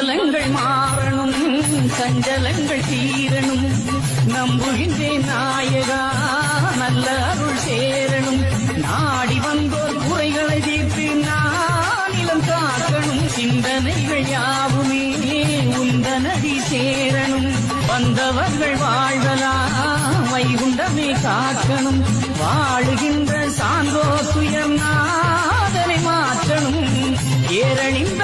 சஞ்சலங்கள் மாறணும், சஞ்சலங்கள் தீரணும். நம்புகின்றேன் நாயகா, நல்ல அருள் சேரணும். நாடி வந்தோர் குறைகளை தீர்த்து நானிலம் காக்கணும். சிந்தனைகள் யாவுமே உந்தனடி சேரணும். வந்தவர்கள் வாழ்வலாம் வைகுண்டமே காக்கணும். வாழுகின்ற சான்றோ சுயம் நாதனை மாற்றணும். ஏரணிந்த